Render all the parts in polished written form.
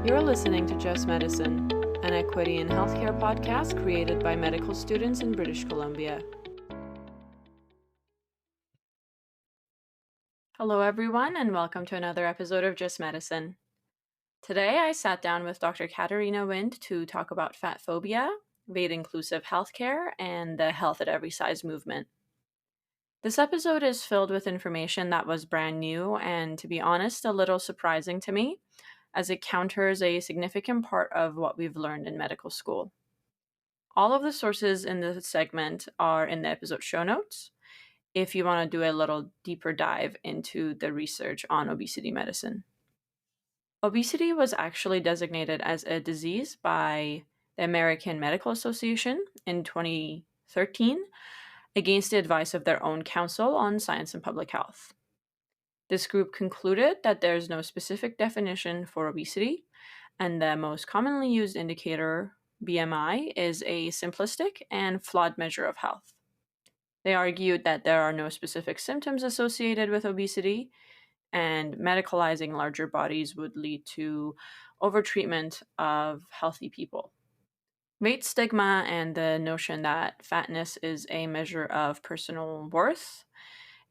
You're listening to Just Medicine, an equity in healthcare podcast created by medical students in British Columbia. Hello, everyone, and welcome to another episode of Just Medicine. Today, I sat down with Dr. Katarina Wind to talk about fatphobia, weight-inclusive healthcare, and the health at every size movement. This episode is filled with information that was brand new and, to be honest, a little surprising to me, as it counters a significant part of what we've learned in medical school. All of the sources in this segment are in the episode show notes if you want to do a little deeper dive into the research on obesity medicine. Obesity was actually designated as a disease by the American Medical Association in 2013 against the advice of their own Council on Science and Public Health. This group concluded that there is no specific definition for obesity, and the most commonly used indicator, BMI, is a simplistic and flawed measure of health. They argued that there are no specific symptoms associated with obesity, and medicalizing larger bodies would lead to overtreatment of healthy people. Weight stigma and the notion that fatness is a measure of personal worth,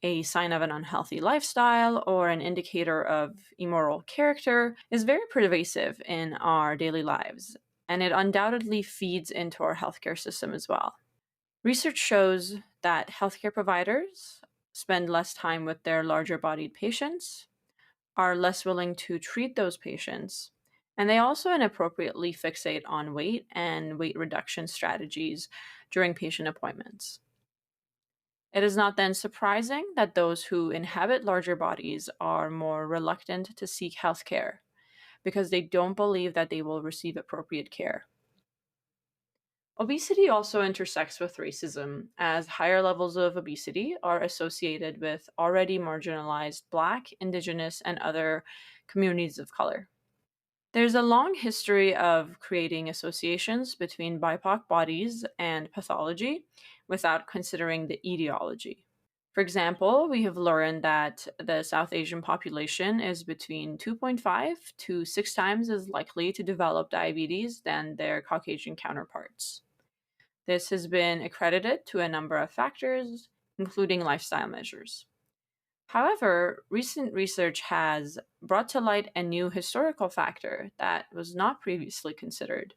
a sign of an unhealthy lifestyle, or an indicator of immoral character is very pervasive in our daily lives, and it undoubtedly feeds into our healthcare system as well. Research shows that healthcare providers spend less time with their larger-bodied patients, are less willing to treat those patients, and they also inappropriately fixate on weight and weight reduction strategies during patient appointments. It is not then surprising that those who inhabit larger bodies are more reluctant to seek health care because they don't believe that they will receive appropriate care. Obesity also intersects with racism, as higher levels of obesity are associated with already marginalized Black, Indigenous, and other communities of color. There's a long history of creating associations between BIPOC bodies and pathology without considering the etiology. For example, we have learned that the South Asian population is between 2.5 to 6 times as likely to develop diabetes than their Caucasian counterparts. This has been accredited to a number of factors, including lifestyle measures. However, recent research has brought to light a new historical factor that was not previously considered.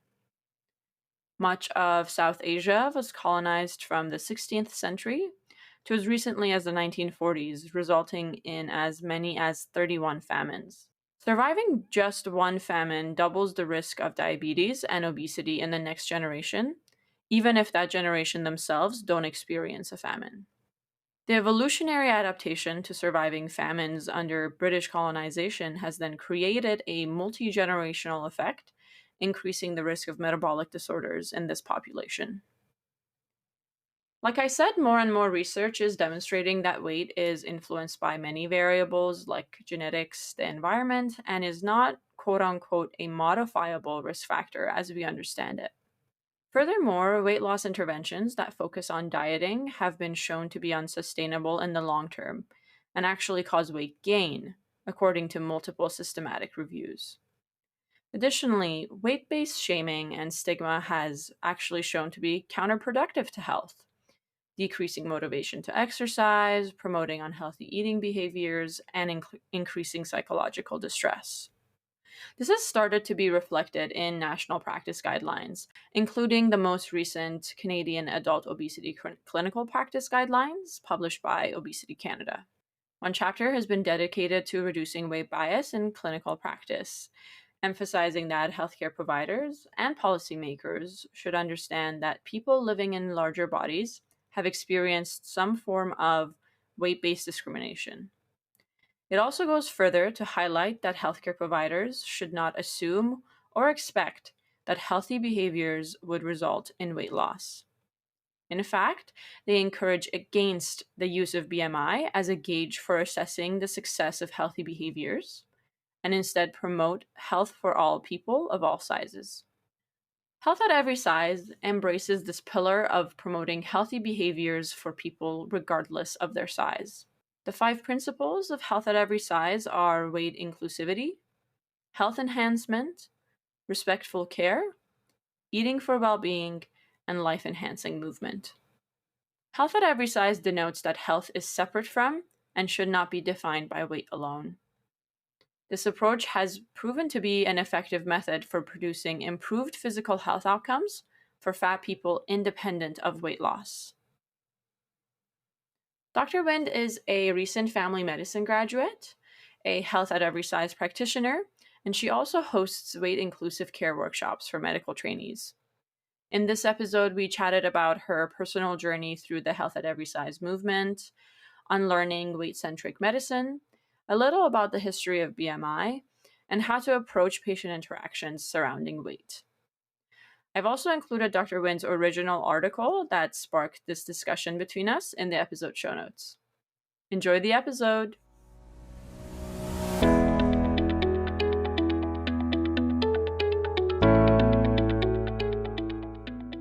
Much of South Asia was colonized from the 16th century to as recently as the 1940s, resulting in as many as 31 famines. Surviving just one famine doubles the risk of diabetes and obesity in the next generation, even if that generation themselves don't experience a famine. The evolutionary adaptation to surviving famines under British colonization has then created a multi-generational effect, increasing the risk of metabolic disorders in this population. Like I said, more and more research is demonstrating that weight is influenced by many variables like genetics, the environment, and is not, quote-unquote, a modifiable risk factor as we understand it. Furthermore, weight loss interventions that focus on dieting have been shown to be unsustainable in the long term and actually cause weight gain, according to multiple systematic reviews. Additionally, weight-based shaming and stigma has actually shown to be counterproductive to health, decreasing motivation to exercise, promoting unhealthy eating behaviors, and increasing psychological distress. This has started to be reflected in national practice guidelines, including the most recent Canadian Adult Obesity Clinical Practice Guidelines published by Obesity Canada. One chapter has been dedicated to reducing weight bias in clinical practice, emphasizing that healthcare providers and policymakers should understand that people living in larger bodies have experienced some form of weight-based discrimination. It also goes further to highlight that healthcare providers should not assume or expect that healthy behaviors would result in weight loss. In fact, they encourage against the use of BMI as a gauge for assessing the success of healthy behaviors, and instead promote health for all people of all sizes. Health at Every Size embraces this pillar of promoting healthy behaviors for people regardless of their size. The 5 principles of Health at Every Size are weight inclusivity, health enhancement, respectful care, eating for well-being, and life-enhancing movement. Health at every size denotes that health is separate from and should not be defined by weight alone. This approach has proven to be an effective method for producing improved physical health outcomes for fat people independent of weight loss. Dr. Wind is a recent family medicine graduate, a health at every size practitioner, and she also hosts weight inclusive care workshops for medical trainees. In this episode, we chatted about her personal journey through the health at every size movement, unlearning weight centric medicine, a little about the history of BMI, and how to approach patient interactions surrounding weight. I've also included Dr. Wind's original article that sparked this discussion between us in the episode show notes. Enjoy the episode!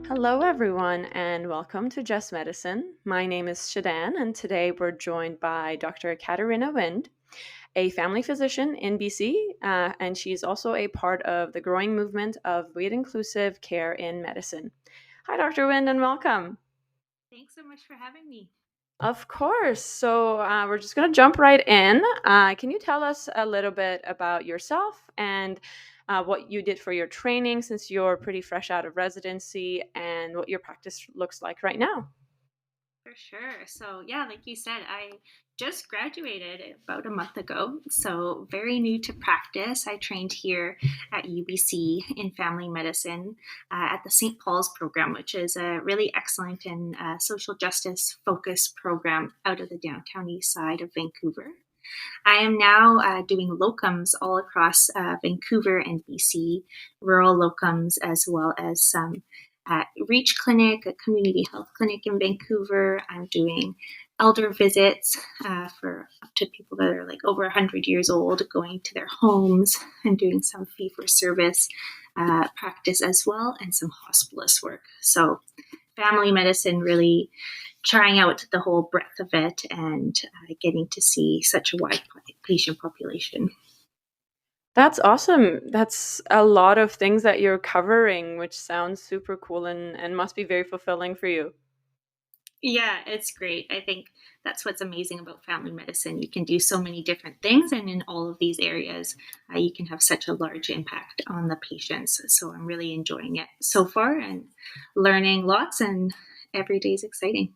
Hello, everyone, and welcome to Just Medicine. My name is Shadan, and today we're joined by Dr. Katarina Wind, a family physician in BC, and she's also a part of the growing movement of weight-inclusive care in medicine. Hi, Dr. Wind, and welcome. Thanks so much for having me. Of course. So we're just going to jump right in. Can you tell us a little bit about yourself and what you did for your training since you're pretty fresh out of residency and what your practice looks like right now? For sure. So, yeah, like you said, I just graduated about a month ago. So, very new to practice. I trained here at UBC in family medicine at the St. Paul's program, which is a really excellent and social justice focused program out of the downtown east side of Vancouver. I am now doing locums all across Vancouver and BC, rural locums, as well as some Reach Clinic, a community health clinic in Vancouver. I'm doing elder visits for up to people that are like over 100 years old, going to their homes and doing some fee-for-service practice as well, and some hospitalist work. So family medicine, really trying out the whole breadth of it and getting to see such a wide patient population. That's awesome. That's a lot of things that you're covering, which sounds super cool and must be very fulfilling for you. Yeah, it's great. I think that's what's amazing about family medicine. You can do so many different things, and in all of these areas, you can have such a large impact on the patients. So I'm really enjoying it so far and learning lots, and every day is exciting.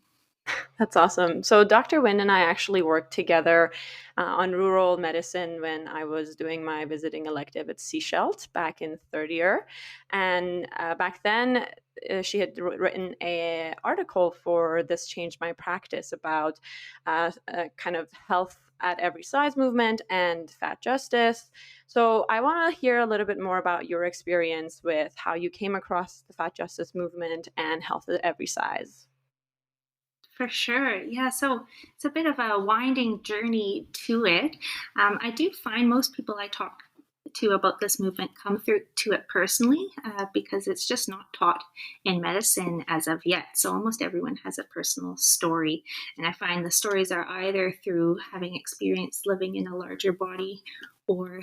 That's awesome. So Dr. Wind and I actually worked together on rural medicine when I was doing my visiting elective at Seashelt back in third year. And back then, she had written an article for This Changed My Practice about kind of health at every size movement and fat justice. So I want to hear a little bit more about your experience with how you came across the fat justice movement and health at every size. For sure. Yeah. So it's a bit of a winding journey to it. I do find most people I talk to about this movement come through to it personally because it's just not taught in medicine as of yet. So almost everyone has a personal story. And I find the stories are either through having experienced living in a larger body or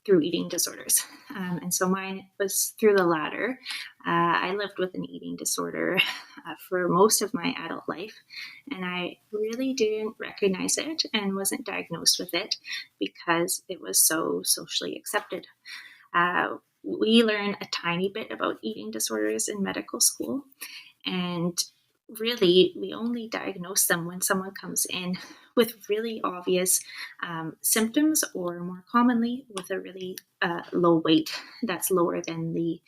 through eating disorders. And so mine was through the latter. I lived with an eating disorder for most of my adult life, and I really didn't recognize it and wasn't diagnosed with it because it was so socially accepted. We learn a tiny bit about eating disorders in medical school, and really, we only diagnose them when someone comes in with really obvious symptoms, or more commonly, with a really low weight that's lower than the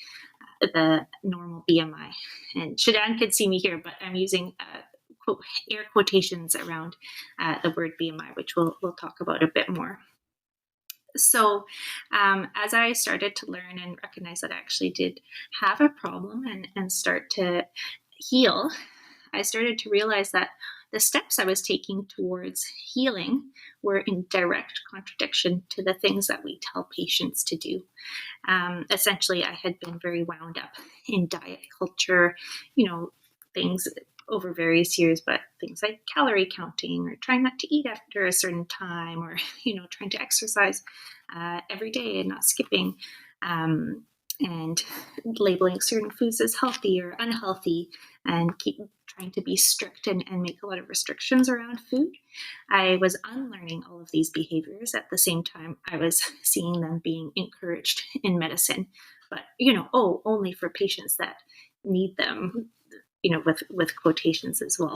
normal BMI. And Shadan could see me here, but I'm using air quotations around the word BMI, which we'll talk about a bit more. So, as I started to learn and recognize that I actually did have a problem and start to heal, I started to realize that the steps I was taking towards healing were in direct contradiction to the things that we tell patients to do. Essentially, I had been very wound up in diet culture, things over various years, but things like calorie counting or trying not to eat after a certain time, or, trying to exercise every day and not skipping. and labeling certain foods as healthy or unhealthy, and keep trying to be strict and make a lot of restrictions around food. I was unlearning all of these behaviors at the same time I was seeing them being encouraged in medicine. But, only for patients that need them, with quotations as well.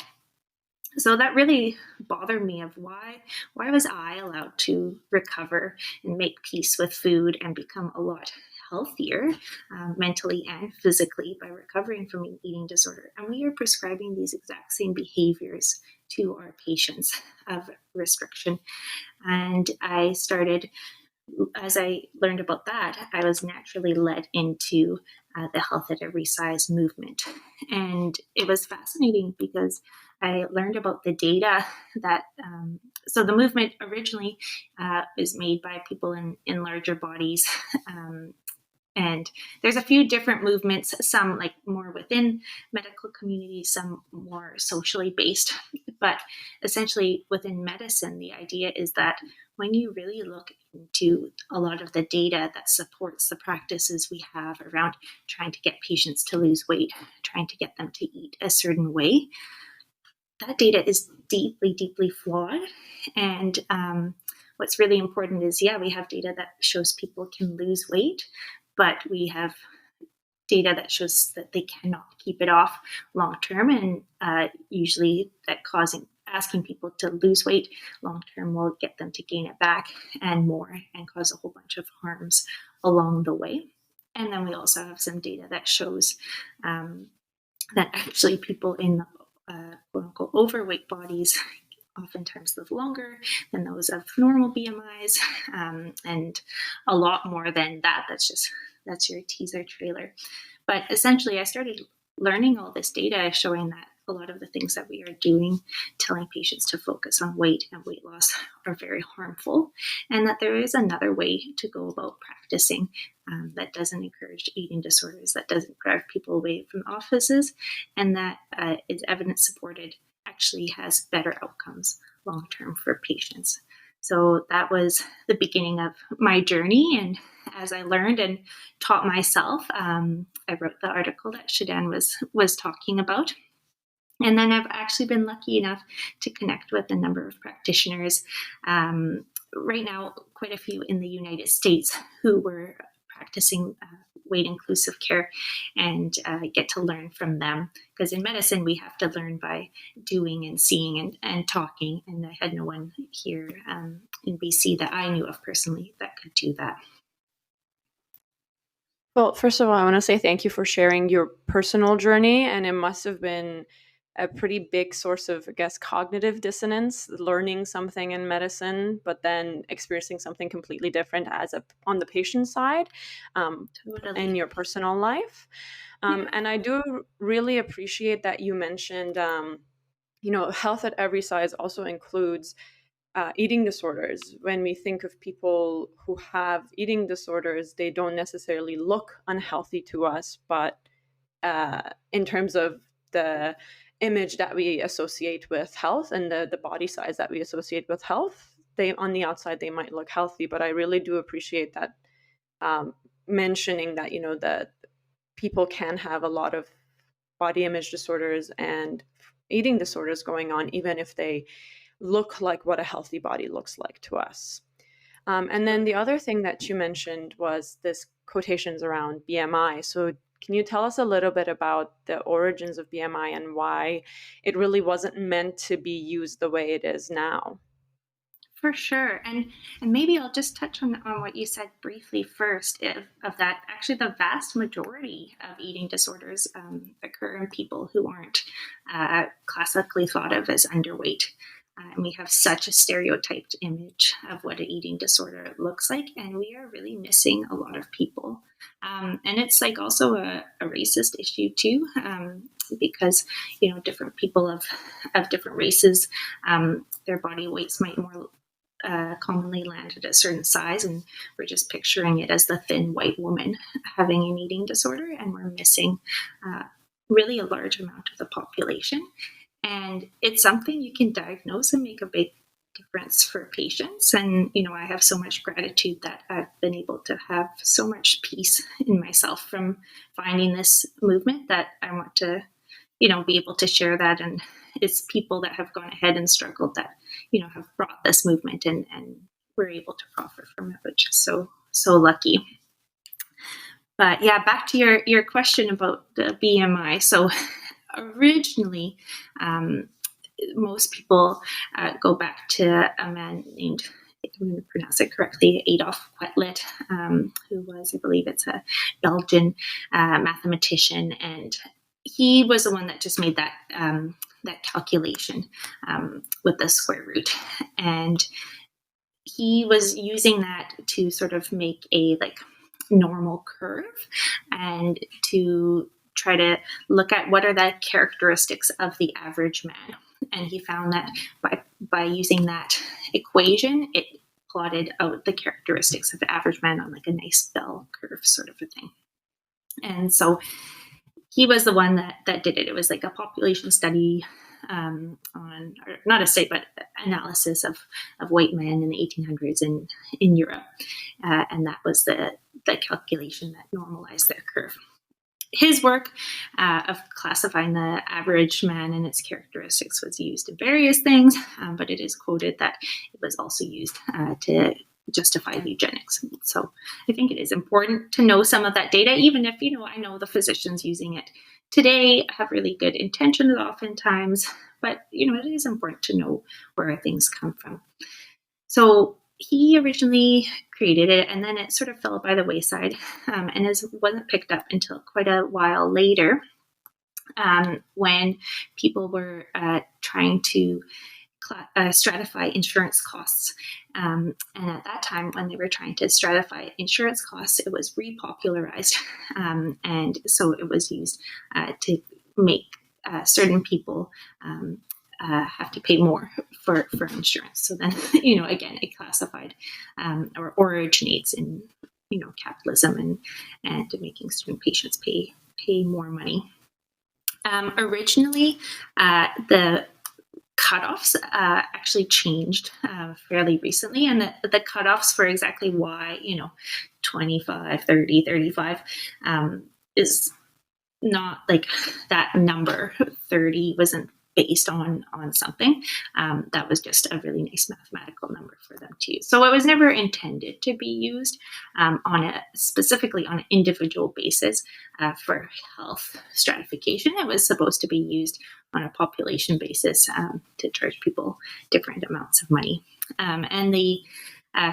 So that really bothered me of why was I allowed to recover and make peace with food and become a lot healthier, mentally and physically, by recovering from an eating disorder, and we are prescribing these exact same behaviors to our patients of restriction. And I started, as I learned about that, I was naturally led into the health at every size movement. And it was fascinating because I learned about the data that, so the movement originally was made by people in larger bodies. And there's a few different movements, some like more within medical communities, some more socially based. But essentially, within medicine, the idea is that when you really look into a lot of the data that supports the practices we have around trying to get patients to lose weight, trying to get them to eat a certain way, that data is deeply, deeply flawed. And what's really important is, we have data that shows people can lose weight, but we have data that shows that they cannot keep it off long term, and usually that asking people to lose weight long term will get them to gain it back and more, and cause a whole bunch of harms along the way. And then we also have some data that shows that actually people in quote unquote overweight bodies oftentimes live longer than those of normal BMIs, and a lot more than that. That's your teaser trailer. But essentially, I started learning all this data showing that a lot of the things that we are doing, telling patients to focus on weight and weight loss, are very harmful, and that there is another way to go about practicing that doesn't encourage eating disorders, that doesn't drive people away from offices, and that is evidence supported, actually has better outcomes long term for patients. So that was the beginning of my journey. And as I learned and taught myself, I wrote the article that Shadan was talking about. And then I've actually been lucky enough to connect with a number of practitioners, right now, quite a few in the United States, who were practicing weight inclusive care, and get to learn from them. Because in medicine, we have to learn by doing and seeing and talking. And I had no one here in BC that I knew of personally that could do that. Well, first of all, I want to say thank you for sharing your personal journey, and it must have been a pretty big source of, I guess, cognitive dissonance, learning something in medicine, but then experiencing something completely different on the patient side, Totally. in your personal life. Yeah. And I do really appreciate that you mentioned, health at every size also includes eating disorders. When we think of people who have eating disorders, they don't necessarily look unhealthy to us, but in terms of the image that we associate with health and the body size that we associate with health, they on the outside they might look healthy. But I really do appreciate that, mentioning that that people can have a lot of body image disorders and eating disorders going on, even if they look like what a healthy body looks like to us. And then the other thing that you mentioned was this quotations around BMI. So can you tell us a little bit about the origins of BMI and why it really wasn't meant to be used the way it is now? For sure. And maybe I'll just touch on what you said briefly first, of that actually the vast majority of eating disorders occur in people who aren't classically thought of as underweight. And we have such a stereotyped image of what an eating disorder looks like, and we are really missing a lot of people. And it's like also a racist issue too, because different people of different races, their body weights might more commonly land at a certain size, and we're just picturing it as the thin white woman having an eating disorder, and we're missing really a large amount of the population. And it's something you can diagnose and make a big difference for patients. And, I have so much gratitude that I've been able to have so much peace in myself from finding this movement that I want to, be able to share that. And it's people that have gone ahead and struggled that, have brought this movement and we're able to profit from it, which is so lucky. But yeah, back to your question about the BMI. So originally, most people go back to a man named, I'm going to pronounce it correctly, Adolf Quetelet, who was, I believe it's a Belgian mathematician, and he was the one that just made that calculation with the square root, and he was using that to sort of make a normal curve and to try to look at what are the characteristics of the average man. And he found that by using that equation, it plotted out the characteristics of the average man on a nice bell curve sort of a thing. And so he was the one that did it. It was a population study on, or not a study, but analysis of white men in the 1800s in Europe. And that was the calculation that normalized their curve. His work of classifying the average man and its characteristics was used in various things, but it is quoted that it was also used to justify eugenics. So I think it is important to know some of that data, even if, I know the physicians using it today have really good intentions oftentimes, but, it is important to know where things come from. So he originally created it, and then it sort of fell by the wayside, and wasn't picked up until quite a while later, when people were trying to stratify insurance costs. And at that time, when they were trying to stratify insurance costs, it was repopularized, and so it was used to make certain people have to pay more for insurance. So then, again, it classified or originates in, capitalism and making certain patients pay more money. Originally, the cutoffs actually changed fairly recently, and the cutoffs for exactly why, 25, 30, 35 is not that number. 30 wasn't based on something. That was just a really nice mathematical number for them to use. So it was never intended to be used specifically on an individual basis for health stratification. It was supposed to be used on a population basis to charge people different amounts of money. And the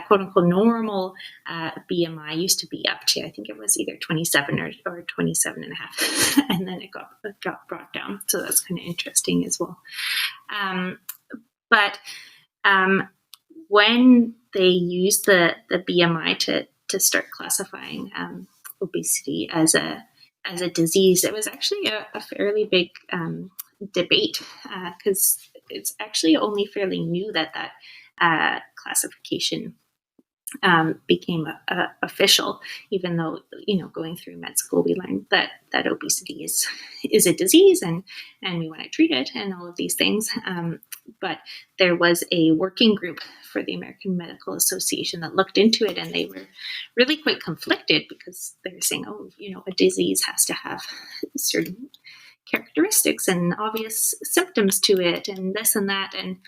quote unquote normal BMI used to be up to, I think it was either 27 or 27 and a half. And then it got brought down. So that's kind of interesting as well. But when they used the BMI to start classifying obesity as a disease, it was actually a fairly big debate, because it's actually only fairly new that classification became official, even though, going through med school, we learned that obesity is a disease and we want to treat it and all of these things. But there was a working group for the American Medical Association that looked into it, and they were really quite conflicted because they were saying, a disease has to have certain characteristics and obvious symptoms to it and this and that. And,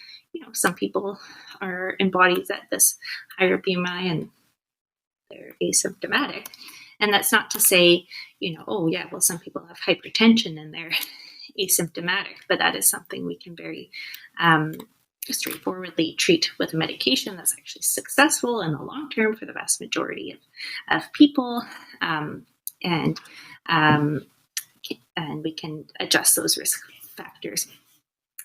some people are in bodies at this higher BMI and they're asymptomatic. And that's not to say, some people have hypertension and they're asymptomatic, but that is something we can very straightforwardly treat with a medication that's actually successful in the long term for the vast majority of people. And we can adjust those risk factors.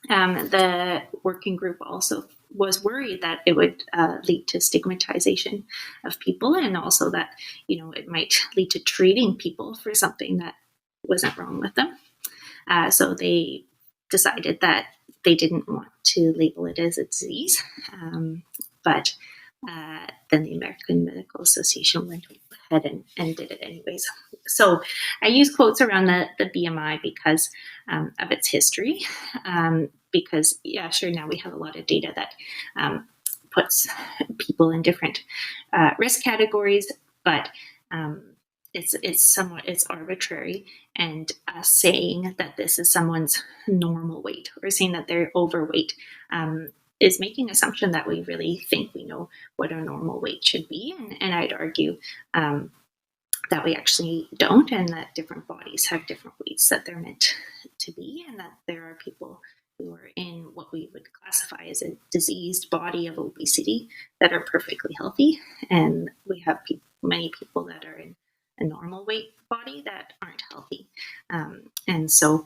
The working group also was worried that it would lead to stigmatization of people, and also that, it might lead to treating people for something that wasn't wrong with them. So they decided that they didn't want to label it as a disease. But then the American Medical Association went ahead and did it anyways. So I use quotes around the BMI because of its history. Because, now we have a lot of data that puts people in different risk categories, but it's arbitrary, and saying that this is someone's normal weight or saying that they're overweight is making assumption that we really think we know what our normal weight should be, and I'd argue that we actually don't, and that different bodies have different weights that they're meant to be, and that there are people who are in what we would classify as a diseased body of obesity that are perfectly healthy, and we have many people that are in a normal weight body that aren't healthy, and so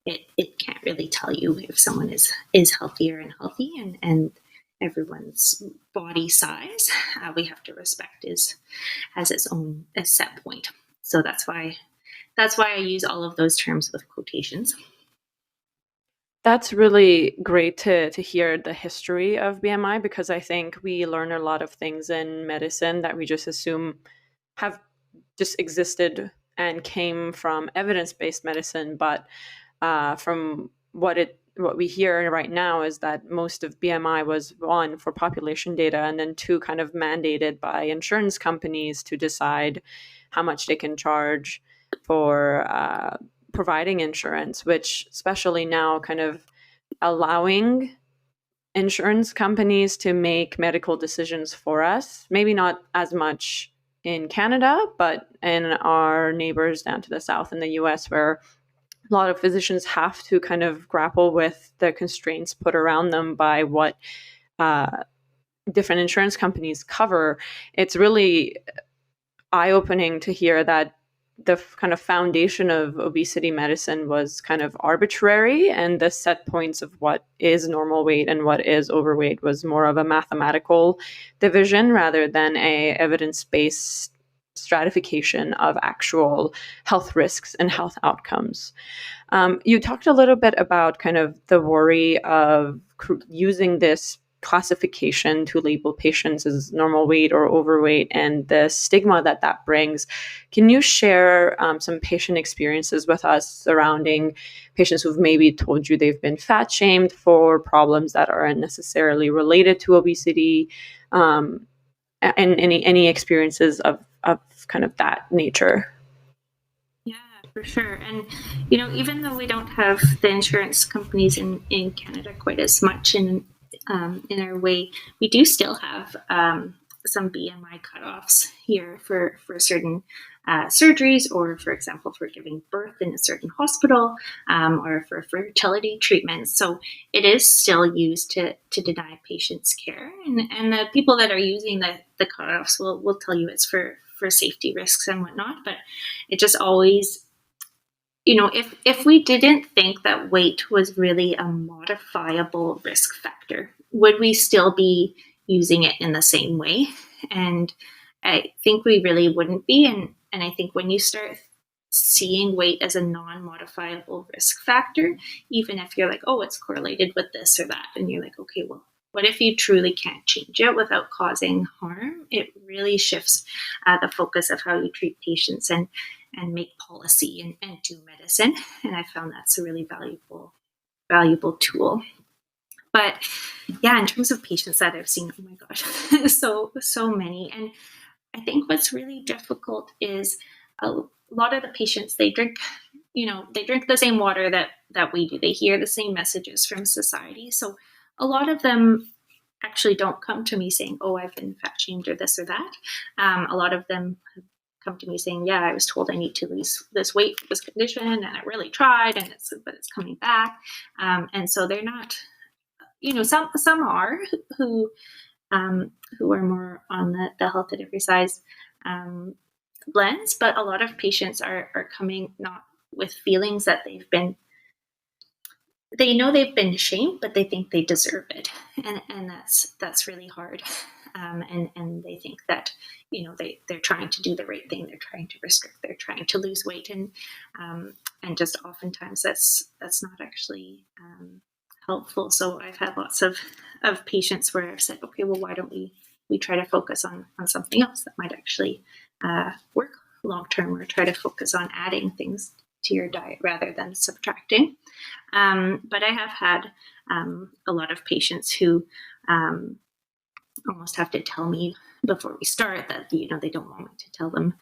it can't really tell you if someone is healthy or unhealthy, and everyone's body size we have to respect has its own set point. So that's why I use all of those terms with quotations. That's really great to hear the history of BMI, because I think we learn a lot of things in medicine that we just assume have just existed and came from evidence-based medicine, but from what we hear right now is that most of BMI was, one, for population data, and then two, kind of mandated by insurance companies to decide how much they can charge for providing insurance, which especially now kind of allowing insurance companies to make medical decisions for us. Maybe not as much in Canada, but in our neighbors down to the south in the US, where a lot of physicians have to kind of grapple with the constraints put around them by what different insurance companies cover. It's really eye-opening to hear that the kind of foundation of obesity medicine was kind of arbitrary, and the set points of what is normal weight and what is overweight was more of a mathematical division rather than a evidence-based stratification of actual health risks and health outcomes. You talked a little bit about kind of the worry of using this classification to label patients as normal weight or overweight and the stigma that brings. Can you share some patient experiences with us surrounding patients who've maybe told you they've been fat shamed for problems that aren't necessarily related to obesity, and any experiences of kind of that nature? Yeah, for sure. And, even though we don't have the insurance companies in Canada quite as much in our way, we do still have some BMI cutoffs here for certain surgeries, or, for example, for giving birth in a certain hospital, or for fertility treatments. So it is still used to deny patients care. And the people that are using the cutoffs will tell you it's for safety risks and whatnot. But it just always, if we didn't think that weight was really a modifiable risk factor, would we still be using it in the same way? And I think we really wouldn't be. And I think when you start seeing weight as a non-modifiable risk factor, even if you're like, oh, it's correlated with this or that, and you're like, okay, well, what if you truly can't change it without causing harm? It really shifts the focus of how you treat patients and make policy and do medicine. And I found that's a really valuable tool. But yeah, in terms of patients that I've seen, oh my gosh, so many. And I think what's really difficult is a lot of the patients, they drink the same water that we do. They hear the same messages from society. So a lot of them actually don't come to me saying, oh, I've been fat shamed or this or that. A lot of them come to me saying, yeah, I was told I need to lose this weight for this condition, and I really tried, but it's coming back. And so they're not, some are who are more on the health at every size lens, but a lot of patients are coming not with feelings that they know they've been shamed, but they think they deserve it, and that's really hard. And they think that they're trying to do the right thing, they're trying to restrict, they're trying to lose weight, and just oftentimes that's not actually helpful. So I've had lots of patients where I've said, okay, well, why don't we try to focus on something else that might actually work long term, or try to focus on adding things to your diet rather than subtracting. But I have had a lot of patients who almost have to tell me before we start that, they don't want me to tell them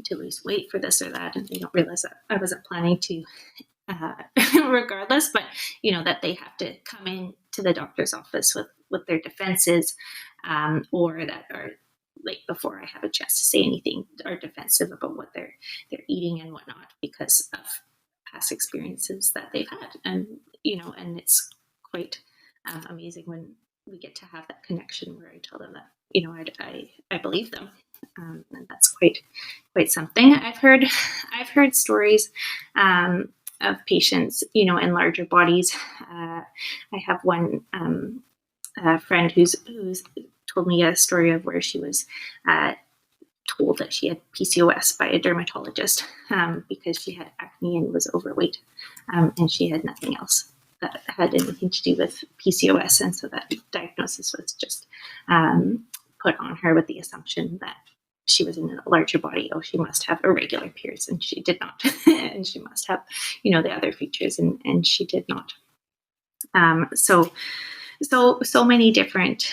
to lose weight for this or that, and they don't realize that I wasn't planning to uh, regardless, but that they have to come in to the doctor's office with their defenses, or that are like before I have a chance to say anything, are defensive about what they're eating and whatnot because of past experiences that they've had, and and it's quite amazing when we get to have that connection where I tell them that I believe them, and that's quite something. I've heard stories of patients, in larger bodies. I have one friend who's told me a story of where she was told that she had PCOS by a dermatologist because she had acne and was overweight, and she had nothing else that had anything to do with PCOS, and so that diagnosis was just put on her with the assumption that she was in a larger body. Oh, she must have irregular periods, and she did not. And she must have, the other features, and she did not. So many different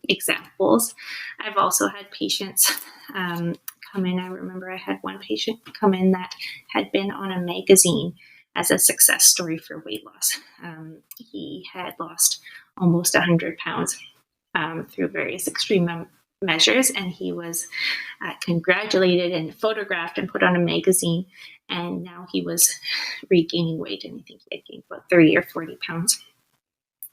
examples. I've also had patients come in. I remember I had one patient come in that had been on a magazine as a success story for weight loss. He had lost almost 100 pounds through various extreme measures, and he was congratulated and photographed and put on a magazine, and now he was regaining weight, and I think he had gained about 30 or 40 pounds,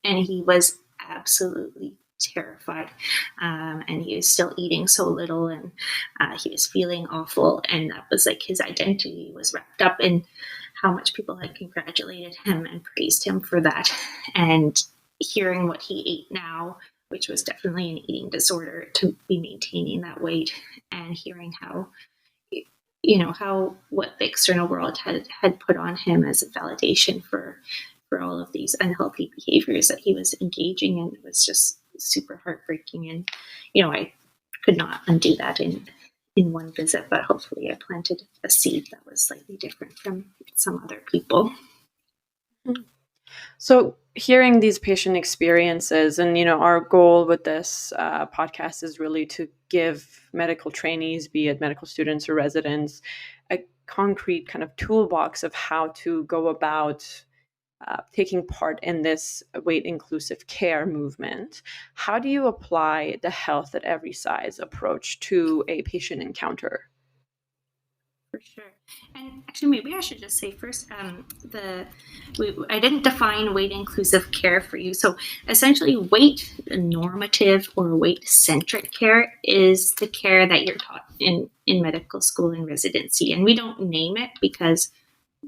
and he was absolutely terrified, and he was still eating so little, and he was feeling awful, and that was like his identity was wrapped up in how much people had congratulated him and praised him for that. And hearing what he ate now, which was definitely an eating disorder, to be maintaining that weight, and hearing how what the external world had put on him as a validation for all of these unhealthy behaviors that he was engaging in, was just super heartbreaking. And I could not undo that in one visit, but hopefully I planted a seed that was slightly different from some other people. So hearing these patient experiences, and our goal with this podcast is really to give medical trainees, be it medical students or residents, a concrete kind of toolbox of how to go about taking part in this weight inclusive care movement. How do you apply the health at every size approach to a patient encounter? For sure. And actually, maybe I should just say first, I didn't define weight inclusive care for you. So essentially, weight normative or weight centric care is the care that you're taught in medical school and residency. And we don't name it because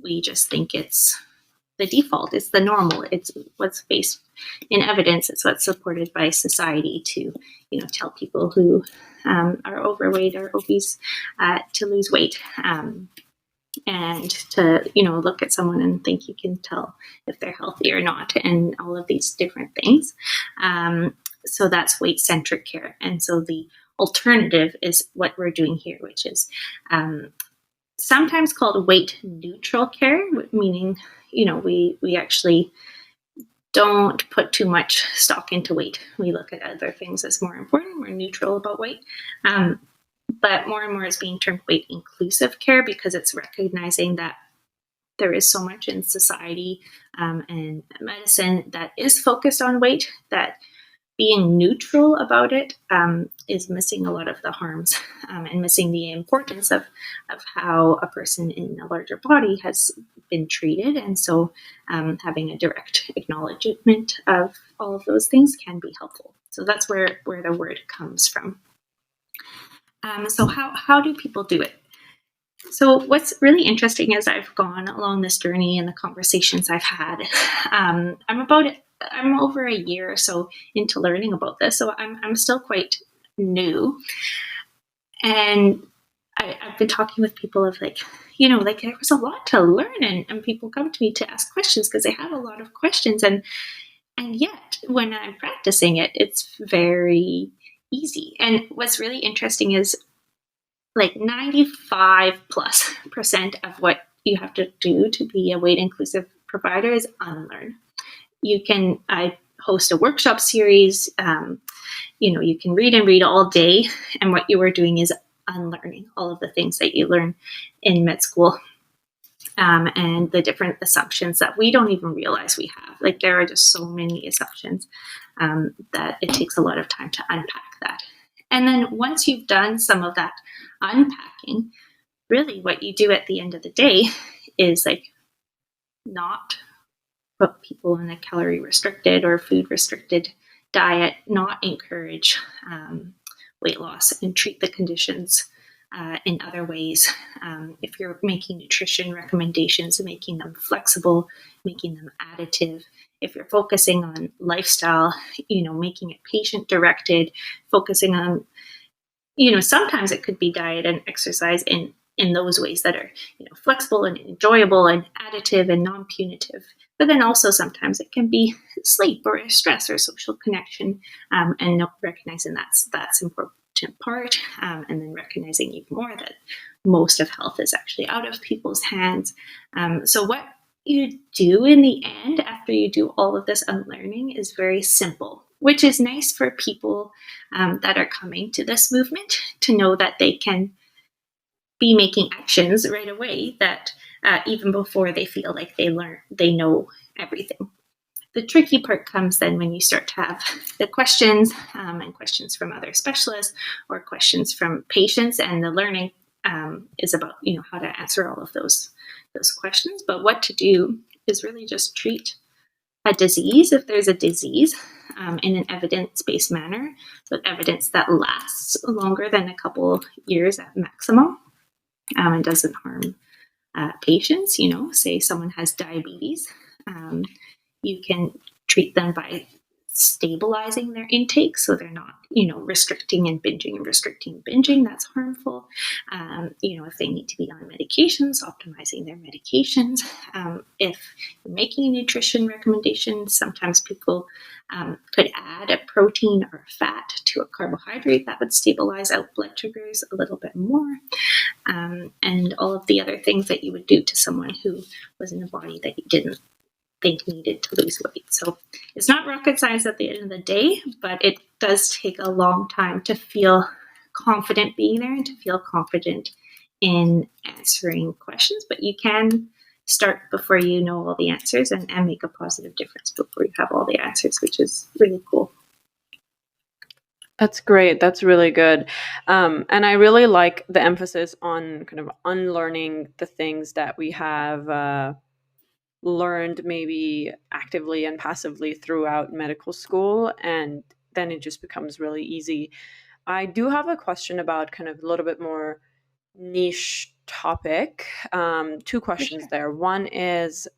we just think it's the default. It's the normal. It's what's based in evidence. It's what's supported by society to, tell people who are overweight or obese to lose weight, and to, look at someone and think you can tell if they're healthy or not, and all of these different things. So that's weight-centric care. And so the alternative is what we're doing here, which is sometimes called weight-neutral care, meaning, we actually don't put too much stock into weight. We look at other things as more important. We're neutral about weight. But more and more is being termed weight inclusive care because it's recognizing that there is so much in society and medicine that is focused on weight, that being neutral about it is missing a lot of the harms and missing the importance of how a person in a larger body has been treated. And so having a direct acknowledgement of all of those things can be helpful. So that's where the word comes from. So how do people do it? So what's really interesting as I've gone along this journey and the conversations I've had, I'm over a year or so into learning about this, so I'm still quite new, and I've been talking with people of there was a lot to learn, and people come to me to ask questions because they have a lot of questions, and yet when I'm practicing it, it's very easy. And what's really interesting is 95+% of what you have to do to be a weight inclusive provider is unlearn. I host a workshop series. You can read and read all day, and what you are doing is unlearning all of the things that you learn in med school, and the different assumptions that we don't even realize we have. Like, there are just so many assumptions that it takes a lot of time to unpack that. And then once you've done some of that unpacking, really what you do at the end of the day is like not put people in a calorie restricted or food restricted diet, not encourage weight loss, and treat the conditions in other ways. If you're making nutrition recommendations, making them flexible, making them additive. If you're focusing on lifestyle, making it patient directed, focusing on, sometimes it could be diet and exercise in those ways that are, flexible and enjoyable and additive and non-punitive. But then also sometimes it can be sleep or stress or social connection, and recognizing that's important part, and then recognizing even more that most of health is actually out of people's hands. So what you do in the end after you do all of this unlearning is very simple, which is nice for people that are coming to this movement to know that they can be making actions right away, that even before they feel like they know everything. The tricky part comes then when you start to have the questions, and questions from other specialists or questions from patients, and the learning is about how to answer all of those questions. But what to do is really just treat a disease, if there's a disease, in an evidence-based manner, with evidence that lasts longer than a couple years at maximum, and doesn't harm patients. Say someone has diabetes. You can treat them by stabilizing their intake so they're not, restricting and binging. That's harmful. If they need to be on medications, optimizing their medications. If you're making nutrition recommendations, sometimes people could add a protein or a fat to a carbohydrate that would stabilize out blood sugars a little bit more. And all of the other things that you would do to someone who was in a body that you didn't think needed to lose weight. So it's not rocket science at the end of the day, but it does take a long time to feel confident being there and to feel confident in answering questions. But you can start before you know all the answers and make a positive difference before you have all the answers, which is really cool. That's great. That's really good. And I really like the emphasis on kind of unlearning the things that we have learned maybe actively and passively throughout medical school, and then it just becomes really easy. I do have a question about kind of a little bit more niche topic. Two questions there. One is,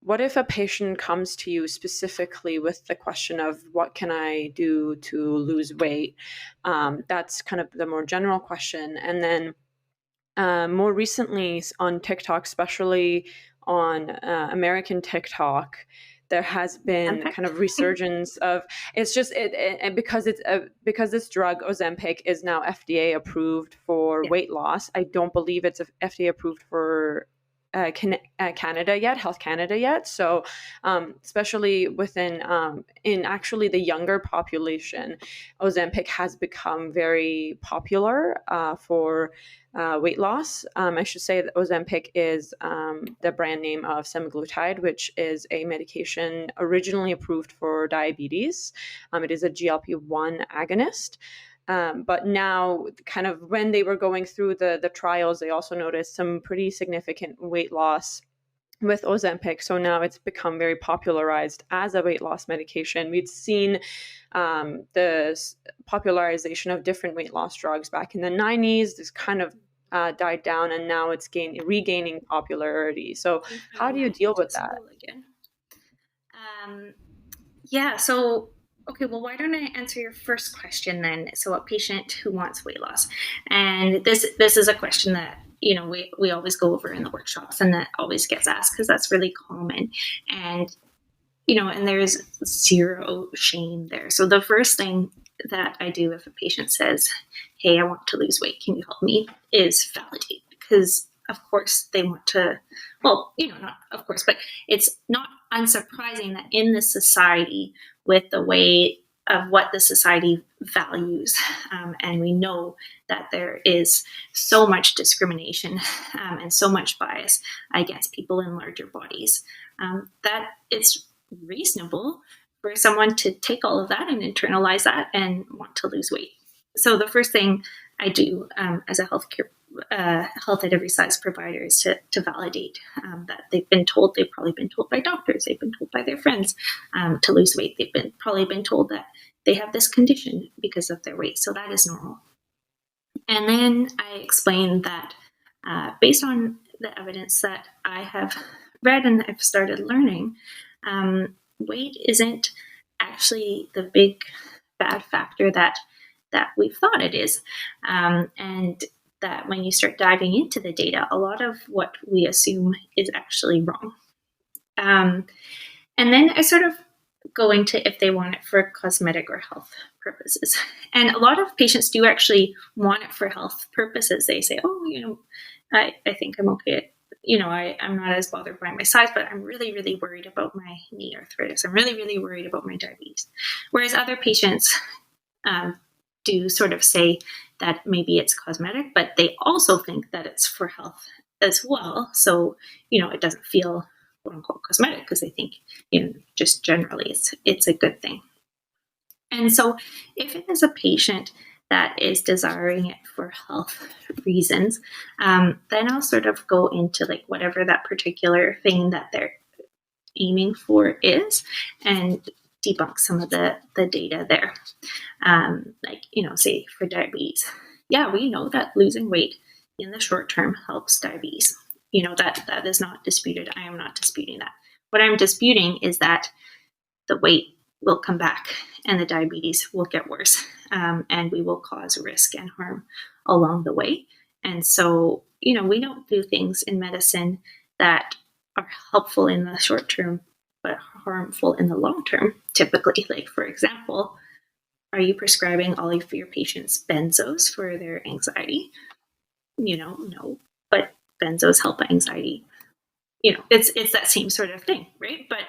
what if a patient comes to you specifically with the question of what can I do to lose weight? That's kind of the more general question. And then more recently on TikTok, especially on American TikTok, there has been kind of resurgence of, it's just it because because this drug Ozempic is now FDA approved for weight loss. I don't believe it's FDA approved for Canada yet, Health Canada yet. So especially in actually the younger population, Ozempic has become very popular for weight loss. I should say that Ozempic is the brand name of semaglutide, which is a medication originally approved for diabetes. It is a GLP-1 agonist. But now, kind of when they were going through the trials, they also noticed some pretty significant weight loss with Ozempic. So now it's become very popularized as a weight loss medication. We'd seen the popularization of different weight loss drugs back in the 90s. This kind of died down, and now it's regaining popularity. So how do you deal with that? Yeah, so okay, well, why don't I answer your first question then? So a patient who wants weight loss. And this is a question that we always go over in the workshops, and that always gets asked because that's really common. And and there's zero shame there. So the first thing that I do if a patient says, hey, I want to lose weight, can you help me, is validate. Because of course they want to, well, not of course, but it's not unsurprising that in this society, with the way of what the society values, and we know that there is so much discrimination and so much bias against people in larger bodies, that it's reasonable for someone to take all of that and internalize that and want to lose weight. So the first thing I do as a health at every size provider is to validate that they've probably been told by doctors, they've been told by their friends to lose weight. They've probably been told that they have this condition because of their weight. So that is normal. And then I explain that based on the evidence that I have read and I've started learning, weight isn't actually the big bad factor that we've thought it is. And that when you start diving into the data, a lot of what we assume is actually wrong. And then I sort of go into if they want it for cosmetic or health purposes. And a lot of patients do actually want it for health purposes. They say, oh, I think I'm okay. I'm not as bothered by my size, but I'm really, really worried about my knee arthritis. I'm really, really worried about my diabetes. Whereas other patients do sort of say that maybe it's cosmetic, but they also think that it's for health as well. So, it doesn't feel quote unquote cosmetic because they think, just generally it's a good thing. And so if it is a patient that is desiring it for health reasons, then I'll sort of go into like whatever that particular thing that they're aiming for is and debunk some of the data there. Say for diabetes, yeah, we know that losing weight in the short term helps diabetes. That is not disputed. I am not disputing that. What I'm disputing is that the weight will come back and the diabetes will get worse, and we will cause risk and harm along the way. And so, we don't do things in medicine that are helpful in the short term but harmful in the long term, typically. Like, for example, are you prescribing all of your patients benzos for their anxiety? No, but benzos help anxiety. It's that same sort of thing, right? But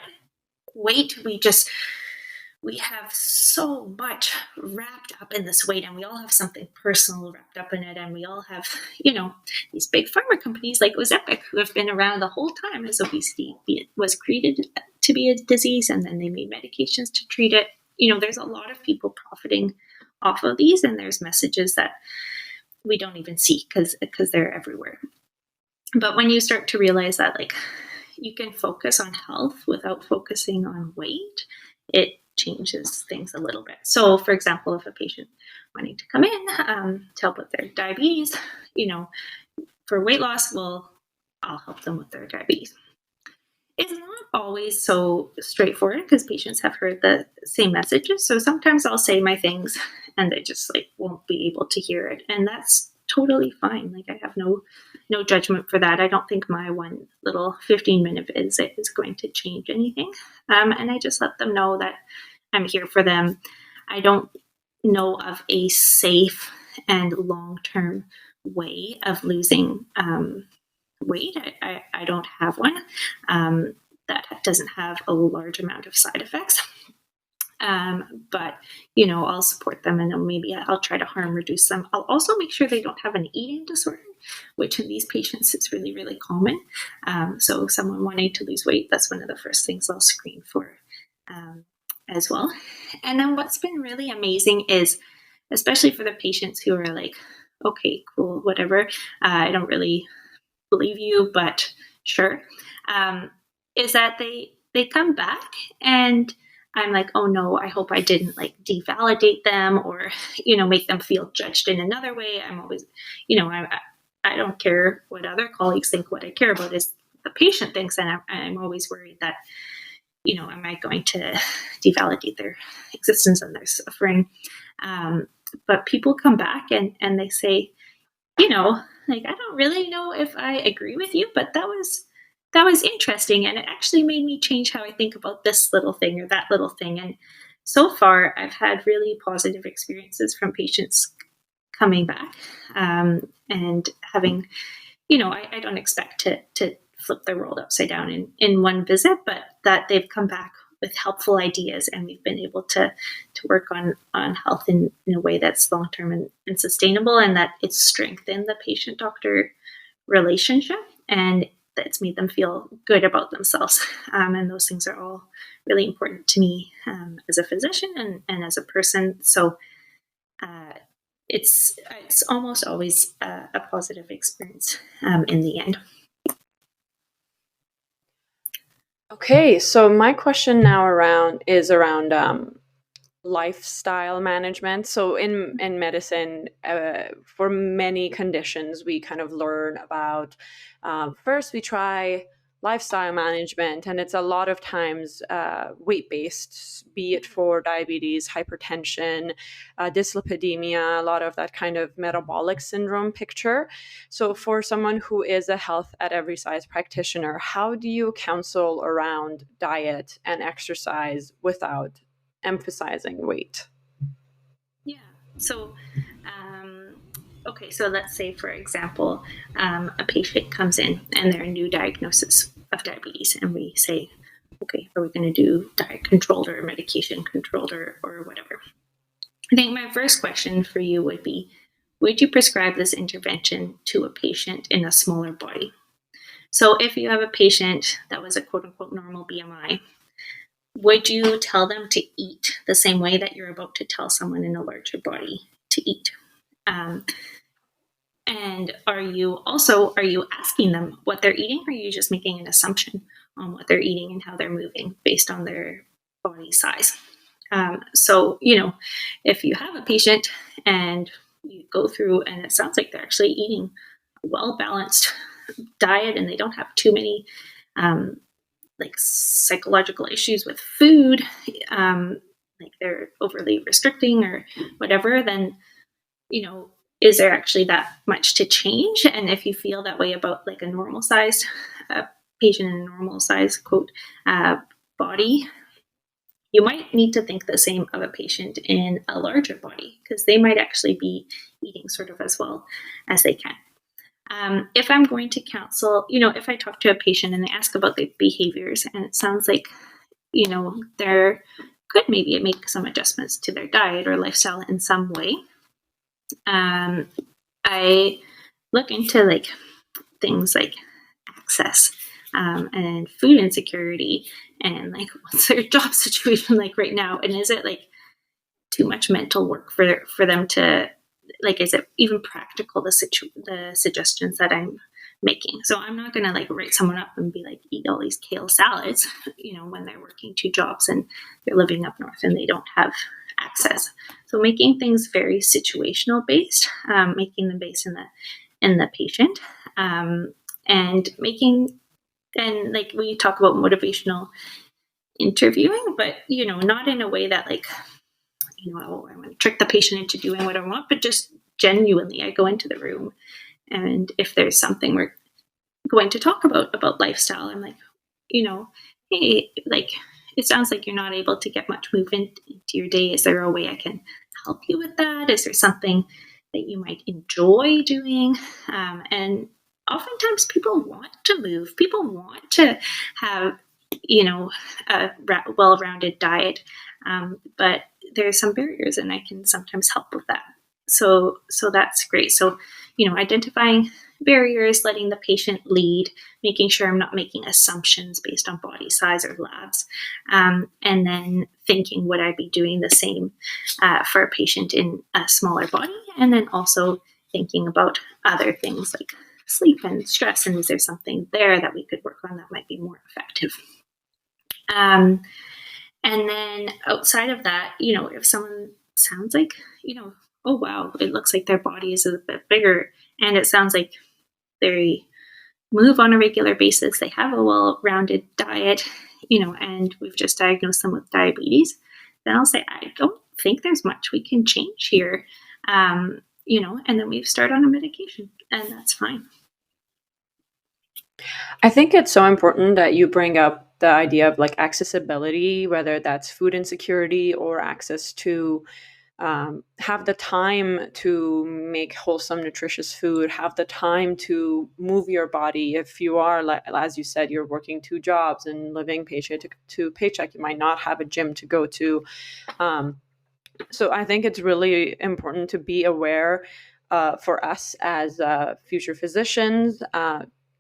weight, we have so much wrapped up in this weight, and we all have something personal wrapped up in it, and we all have, these big pharma companies like Ozempic who have been around the whole time as obesity was created to be a disease, and then they made medications to treat it. There's a lot of people profiting off of these, and there's messages that we don't even see because they're everywhere. But when you start to realize that, like, you can focus on health without focusing on weight, it changes things a little bit. So, for example, if a patient wanting to come in to help with their diabetes, for weight loss, well, I'll help them with their diabetes. It's not always so straightforward because patients have heard the same messages. So sometimes I'll say my things and they just won't be able to hear it. And that's totally fine. Like, I have no judgment for that. I don't think my one little 15-minute visit is going to change anything. And I just let them know that I'm here for them. I don't know of a safe and long-term way of losing weight. I don't have one that doesn't have a large amount of side effects. But, I'll support them, and then maybe I'll try to harm reduce them. I'll also make sure they don't have an eating disorder, which in these patients is really, really common. So someone wanting to lose weight, that's one of the first things I'll screen for as well. And then what's been really amazing is, especially for the patients who are like, okay, cool, whatever, I don't really believe you, but sure, is that they come back and I'm like, oh no, I hope I didn't devalidate them or, make them feel judged in another way. I'm always, I don't care what other colleagues think. What I care about is the patient thinks. And I'm always worried that, am I going to devalidate their existence and their suffering? But people come back and they say, I don't really know if I agree with you, but that was interesting. And it actually made me change how I think about this little thing or that little thing. And so far, I've had really positive experiences from patients coming back and having, I don't expect to flip their world upside down in one visit, but that they've come back with helpful ideas, and we've been able to work on health in a way that's long term and sustainable, and that it's strengthened the patient doctor relationship, and that's made them feel good about themselves. And those things are all really important to me as a physician and as a person. So uh, it's almost always a positive experience in the end. Okay, so my question now is around lifestyle management. So in medicine, for many conditions, we kind of learn about first we try lifestyle management, and it's a lot of times weight based, be it for diabetes, hypertension, dyslipidemia, a lot of that kind of metabolic syndrome picture. So for someone who is a health at every size practitioner, how do you counsel around diet and exercise without emphasizing weight? Yeah. So, okay. So let's say, for example, a patient comes in and they're a new diagnosis of diabetes, and we say, okay, are we going to do diet controlled or medication controlled or whatever? I think my first question for you would be, would you prescribe this intervention to a patient in a smaller body? So if you have a patient that was a quote unquote normal BMI, would you tell them to eat the same way that you're about to tell someone in a larger body to eat? Um, and are you asking them what they're eating, or are you just making an assumption on what they're eating and how they're moving based on their body size? So, if you have a patient and you go through and it sounds like they're actually eating a well balanced diet and they don't have too many like psychological issues with food, like they're overly restricting or whatever, then, is there actually that much to change? And if you feel that way about like a normal sized patient in a normal size quote body, you might need to think the same of a patient in a larger body, because they might actually be eating sort of as well as they can. If I'm going to counsel, if I talk to a patient and they ask about the behaviors and it sounds like, they're could maybe make some adjustments to their diet or lifestyle in some way, I look into like things like access and food insecurity, and like what's their job situation like right now, and is it like too much mental work for them to, like, is it even practical, the suggestions that I'm making? So I'm not going to like write someone up and be like, eat all these kale salads, when they're working two jobs and they're living up north and they don't have access. So making things very situational based, making them based in the patient, and making, and like we talk about motivational interviewing, but not in a way that like, oh, I want to trick the patient into doing what I want, but just genuinely, I go into the room, and if there's something we're going to talk about lifestyle, I'm like, hey, like, it sounds like you're not able to get much movement into your day. Is there a way I can help you with that? Is there something that you might enjoy doing? And oftentimes people want to move. People want to have, a well-rounded diet. But there's some barriers, and I can sometimes help with that. So that's great. So, identifying barriers, letting the patient lead, making sure I'm not making assumptions based on body size or labs, and then thinking, would I be doing the same for a patient in a smaller body? And then also thinking about other things like sleep and stress, and is there something there that we could work on that might be more effective? And then outside of that, if someone sounds like, oh wow, it looks like their body is a bit bigger, and it sounds like they move on a regular basis, they have a well-rounded diet, and we've just diagnosed them with diabetes, then I'll say, I don't think there's much we can change here, and then we start on a medication, and that's fine. I think it's so important that you bring up the idea of like accessibility, whether that's food insecurity or access to have the time to make wholesome, nutritious food, have the time to move your body. If you are, like, as you said, you're working 2 jobs and living paycheck to paycheck, you might not have a gym to go to. So I think it's really important to be aware for us as future physicians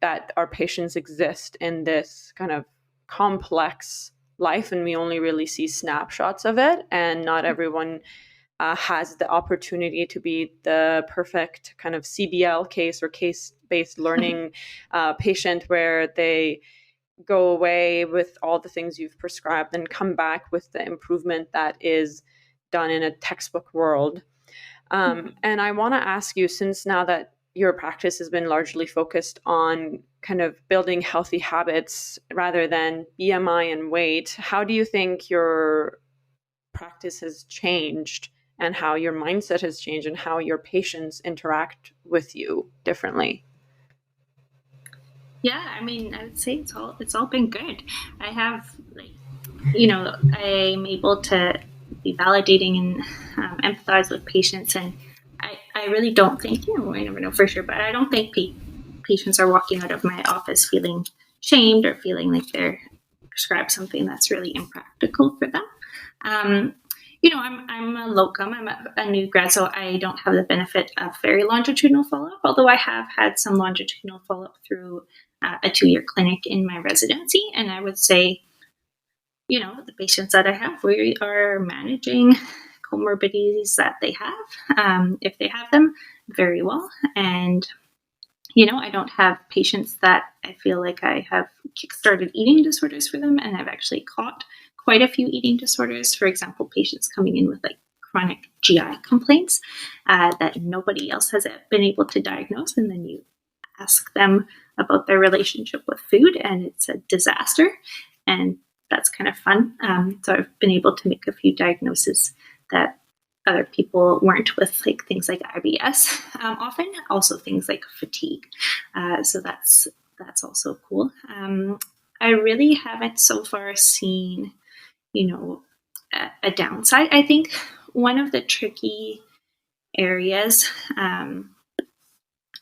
that our patients exist in this kind of complex life, and we only really see snapshots of it, and not everyone has the opportunity to be the perfect kind of CBL case or case-based learning patient where they go away with all the things you've prescribed and come back with the improvement that is done in a textbook world. And I want to ask you, since now that your practice has been largely focused on kind of building healthy habits rather than BMI and weight, how do you think your practice has changed and how your mindset has changed and how your patients interact with you differently? Yeah, I mean, I would say it's all been good. I have, like, I'm able to be validating and empathize with patients, and I really don't think, I never know for sure, but I don't think patients are walking out of my office feeling shamed or feeling like they're prescribed something that's really impractical for them. I'm a locum. I'm a new grad, so I don't have the benefit of very longitudinal follow-up, although I have had some longitudinal follow-up through a 2-year clinic in my residency. And I would say, the patients that I have, we are managing comorbidities that they have, if they have them, very well. And, I don't have patients that I feel like I have kickstarted eating disorders for them, and I've actually caught quite a few eating disorders. For example, patients coming in with like chronic GI complaints that nobody else has been able to diagnose, and then you ask them about their relationship with food, and it's a disaster. And that's kind of fun. So I've been able to make a few diagnoses that other people weren't, with like things like IBS, often also things like fatigue. So that's also cool. I really haven't so far seen, a downside. I think one of the tricky areas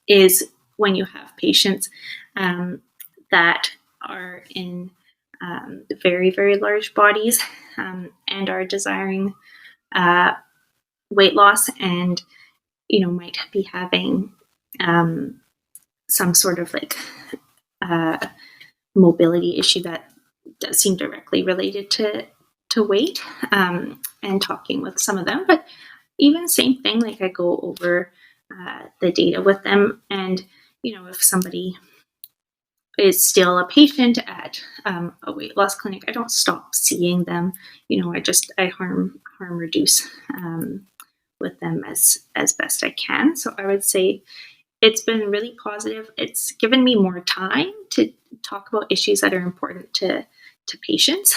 is when you have patients that are in very, very large bodies and are desiring weight loss, and might be having some sort of like mobility issue that does seem directly related to weight, and talking with some of them. But even same thing, like I go over the data with them, and if somebody is still a patient at a weight loss clinic, I don't stop seeing them. I harm reduce with them as best I can. So I would say it's been really positive. It's given me more time to talk about issues that are important to patients.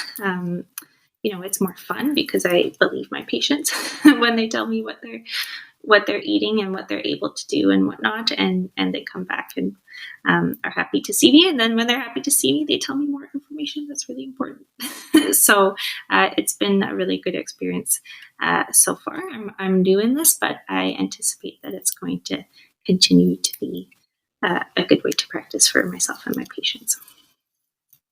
It's more fun because I believe my patients when they tell me what they're eating and what they're able to do and whatnot, and they come back and are happy to see me. And then when they're happy to see me, they tell me more information that's really important. So it's been a really good experience so far. I'm new in this, but I anticipate that it's going to continue to be a good way to practice for myself and my patients.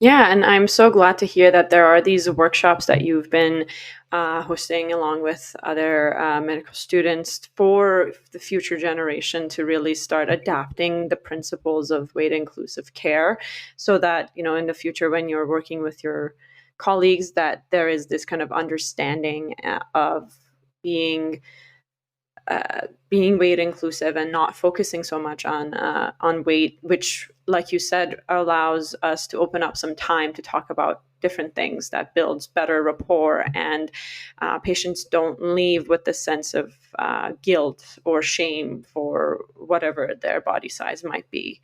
Yeah, and I'm so glad to hear that there are these workshops that you've been hosting along with other medical students for the future generation to really start adapting the principles of weight inclusive care, so that in the future, when you're working with your colleagues, that there is this kind of understanding of being weight inclusive and not focusing so much on weight, which, like you said, allows us to open up some time to talk about different things that builds better rapport, and patients don't leave with the sense of guilt or shame for whatever their body size might be.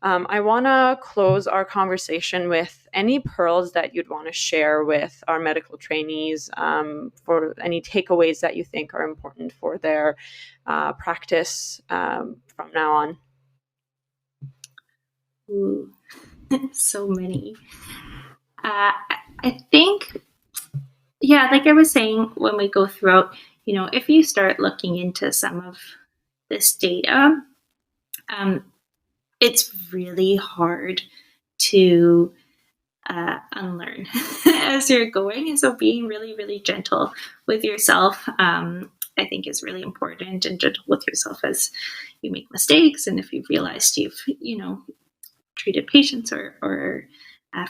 I want to close our conversation with any pearls that you'd want to share with our medical trainees, for any takeaways that you think are important for their practice from now on. Ooh, so many. I think, yeah, like I was saying, when we go throughout, if you start looking into some of this data, it's really hard to unlearn as you're going. And so being really, really gentle with yourself, I think is really important, and gentle with yourself as you make mistakes. And if you've realized you've, treated patients or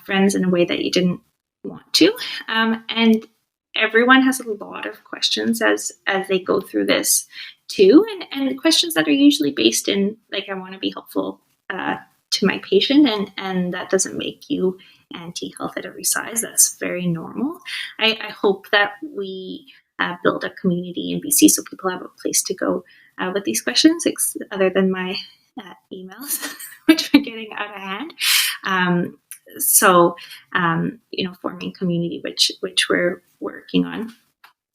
friends in a way that you didn't want to. And everyone has a lot of questions as they go through this too, and questions that are usually based in like, I want to be helpful to my patient, and that doesn't make you anti-health at every size. That's very normal. I hope that we build a community in BC so people have a place to go with these questions, other than my emails, which are getting out of hand. So, forming community, which we're working on,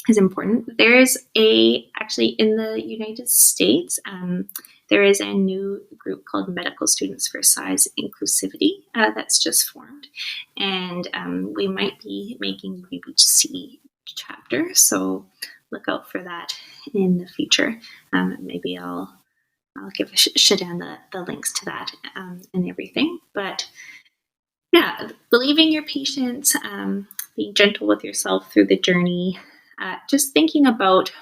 is important. There's actually in the United States, there is a new group called Medical Students for Size Inclusivity that's just formed, and we might be making UBC chapter, so look out for that in the future. Maybe I'll give Shadan the links to that and everything. But yeah, believing your patients, being gentle with yourself through the journey, just thinking about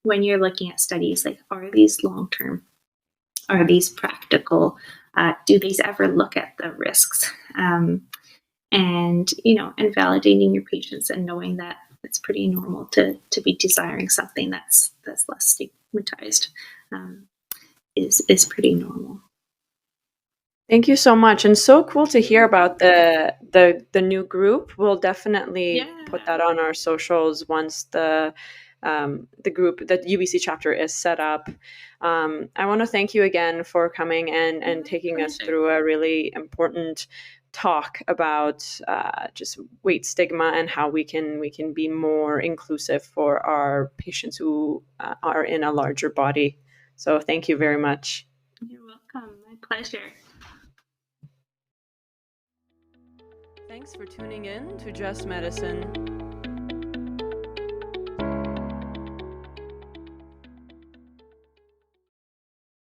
when you're looking at studies, like, are these long-term? Are these practical? Do these ever look at the risks? And validating your patients and knowing that it's pretty normal to be desiring something that's less stigmatized is pretty normal. Thank you so much, and so cool to hear about the new group. We'll definitely put that on our socials once the group, the UBC chapter, is set up. I want to thank you again for coming and taking us through a really important talk about just weight stigma and how we can be more inclusive for our patients who are in a larger body. So thank you very much. You're welcome. My pleasure. Thanks for tuning in to Just Medicine.